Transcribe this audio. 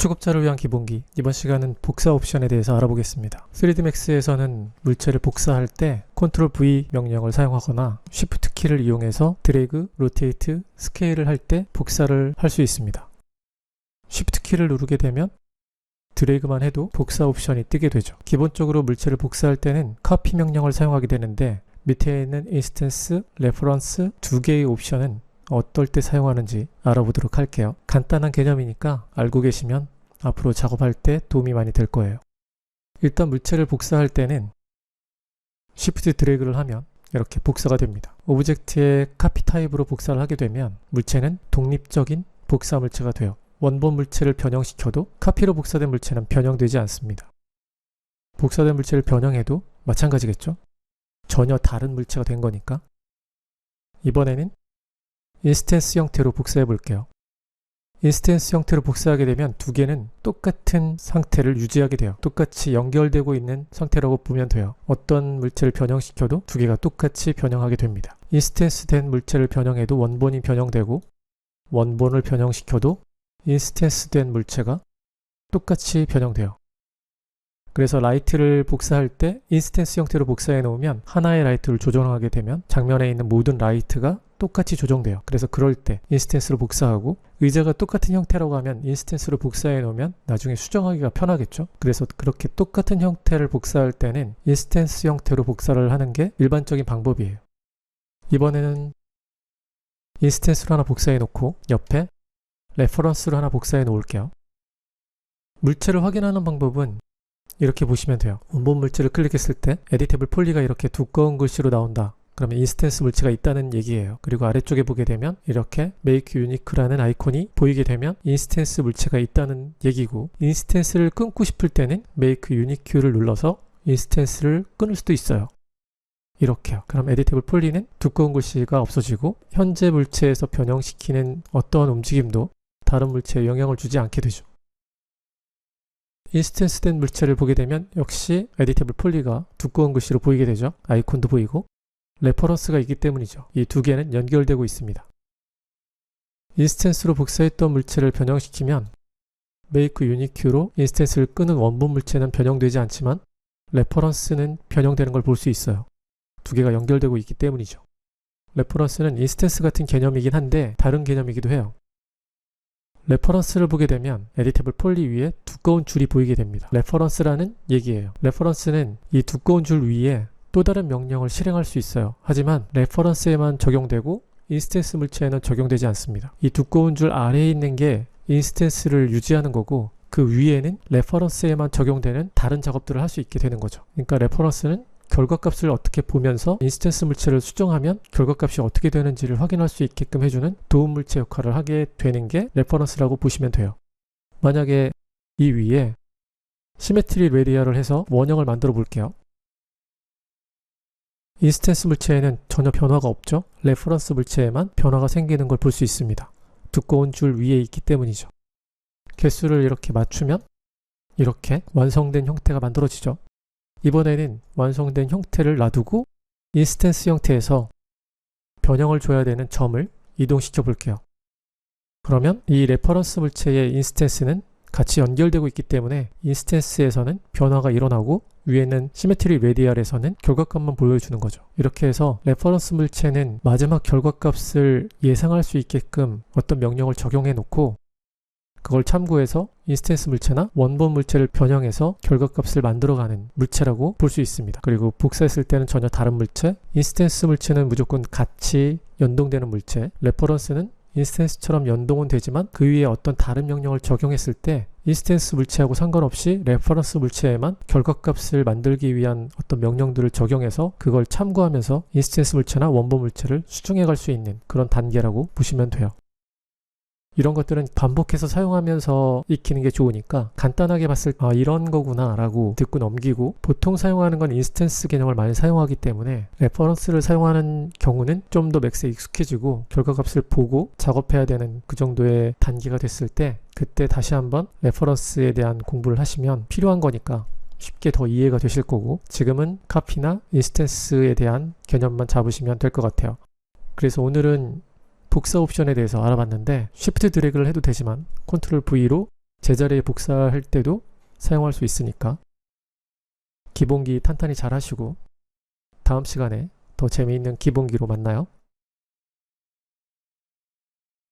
초급자를 위한 기본기, 이번 시간은 복사 옵션에 대해서 알아보겠습니다. 3ds max에서는 물체를 복사할 때 Ctrl V 명령을 사용하거나 Shift 키를 이용해서 드래그, 로테이트, 스케일을 할 때 복사를 할 수 있습니다. Shift 키를 누르게 되면 드래그만 해도 복사 옵션이 뜨게 되죠. 기본적으로 물체를 복사할 때는 copy 명령을 사용하게 되는데 밑에 있는 instance, reference 두 개의 옵션은 어떨 때 사용하는지 알아보도록 할게요. 간단한 개념이니까 알고 계시면 앞으로 작업할 때 도움이 많이 될 거예요. 일단 물체를 복사할 때는 Shift 드래그를 하면 이렇게 복사가 됩니다. 오브젝트의 카피 타입으로 복사를 하게 되면 물체는 독립적인 복사 물체가 돼요. 원본 물체를 변형시켜도 카피로 복사된 물체는 변형되지 않습니다. 복사된 물체를 변형해도 마찬가지겠죠? 전혀 다른 물체가 된 거니까. 이번에는 인스턴스 형태로 복사해 볼게요. 인스턴스 형태로 복사하게 되면 두 개는 똑같은 상태를 유지하게 돼요. 똑같이 연결되고 있는 상태라고 보면 돼요. 어떤 물체를 변형시켜도 두 개가 똑같이 변형하게 됩니다. 인스턴스 된 물체를 변형해도 원본이 변형되고 원본을 변형시켜도 인스턴스 된 물체가 똑같이 변형돼요. 그래서 라이트를 복사할 때 인스턴스 형태로 복사해 놓으면 하나의 라이트를 조정하게 되면 장면에 있는 모든 라이트가 똑같이 조정돼요. 그래서 그럴 때 인스턴스로 복사하고 의자가 똑같은 형태라고 하면 인스턴스로 복사해 놓으면 나중에 수정하기가 편하겠죠. 그래서 그렇게 똑같은 형태를 복사할 때는 인스턴스 형태로 복사를 하는 게 일반적인 방법이에요. 이번에는 인스턴스로 하나 복사해 놓고 옆에 레퍼런스로 하나 복사해 놓을게요. 물체를 확인하는 방법은 이렇게 보시면 돼요. 원본 물체를 클릭했을 때 에디테이블 폴리가 이렇게 두꺼운 글씨로 나온다. 그러면 인스턴스 물체가 있다는 얘기예요. 그리고 아래쪽에 보게 되면 이렇게 Make Unique라는 아이콘이 보이게 되면 인스턴스 물체가 있다는 얘기고, 인스턴스를 끊고 싶을 때는 Make Unique를 눌러서 인스턴스를 끊을 수도 있어요. 이렇게요. 그럼 에디테이블 폴리는 두꺼운 글씨가 없어지고 현재 물체에서 변형시키는 어떠한 움직임도 다른 물체에 영향을 주지 않게 되죠. 인스턴스 된 물체를 보게 되면 역시 에디테이블 폴리가 두꺼운 글씨로 보이게 되죠. 아이콘도 보이고 레퍼런스가 있기 때문이죠. 이 두 개는 연결되고 있습니다. 인스턴스로 복사했던 물체를 변형시키면 Make Unique로 인스턴스를 끄는 원본 물체는 변형되지 않지만 레퍼런스는 변형되는 걸 볼 수 있어요. 두 개가 연결되고 있기 때문이죠. 레퍼런스는 인스턴스 같은 개념이긴 한데 다른 개념이기도 해요. 레퍼런스를 보게 되면 에디테이블 폴리 위에 두꺼운 줄이 보이게 됩니다. 레퍼런스라는 얘기예요. 레퍼런스는 이 두꺼운 줄 위에 또 다른 명령을 실행할 수 있어요. 하지만 레퍼런스에만 적용되고 인스턴스 물체에는 적용되지 않습니다. 이 두꺼운 줄 아래에 있는 게 인스턴스를 유지하는 거고 그 위에는 레퍼런스에만 적용되는 다른 작업들을 할 수 있게 되는 거죠. 그러니까 레퍼런스는 결과값을 어떻게 보면서 인스턴스 물체를 수정하면 결과값이 어떻게 되는지를 확인할 수 있게끔 해주는 도움 물체 역할을 하게 되는 게 레퍼런스라고 보시면 돼요. 만약에 이 위에 시메트리 레디아를 해서 원형을 만들어 볼게요. 인스턴스 물체에는 전혀 변화가 없죠. 레퍼런스 물체에만 변화가 생기는 걸 볼 수 있습니다. 두꺼운 줄 위에 있기 때문이죠. 개수를 이렇게 맞추면 이렇게 완성된 형태가 만들어지죠. 이번에는 완성된 형태를 놔두고 인스턴스 형태에서 변형을 줘야 되는 점을 이동시켜 볼게요. 그러면 이 레퍼런스 물체의 인스턴스는 같이 연결되고 있기 때문에 인스턴스에서는 변화가 일어나고 위에는 시메트리 레디알에서는 결과값만 보여주는 거죠. 이렇게 해서 레퍼런스 물체는 마지막 결과값을 예상할 수 있게끔 어떤 명령을 적용해 놓고 그걸 참고해서 인스턴스 물체나 원본 물체를 변형해서 결과값을 만들어가는 물체라고 볼 수 있습니다. 그리고 복사했을 때는 전혀 다른 물체, 인스턴스 물체는 무조건 같이 연동되는 물체, 레퍼런스는 인스턴스처럼 연동은 되지만 그 위에 어떤 다른 명령을 적용했을 때 인스턴스 물체하고 상관없이 레퍼런스 물체에만 결과값을 만들기 위한 어떤 명령들을 적용해서 그걸 참고하면서 인스턴스 물체나 원본 물체를 수정해 갈 수 있는 그런 단계라고 보시면 돼요. 이런 것들은 반복해서 사용하면서 익히는 게 좋으니까 간단하게 봤을 때 이런 거구나 라고 듣고 넘기고, 보통 사용하는 건 인스턴스 개념을 많이 사용하기 때문에 레퍼런스를 사용하는 경우는 좀 더 맥스에 익숙해지고 결과값을 보고 작업해야 되는 그 정도의 단계가 됐을 때 그때 다시 한번 레퍼런스에 대한 공부를 하시면 필요한 거니까 쉽게 더 이해가 되실 거고, 지금은 카피나 인스턴스에 대한 개념만 잡으시면 될 것 같아요. 그래서 오늘은 복사 옵션에 대해서 알아봤는데 Shift 드래그를 해도 되지만 Ctrl V로 제자리에 복사할 때도 사용할 수 있으니까 기본기 탄탄히 잘 하시고 다음 시간에 더 재미있는 기본기로 만나요.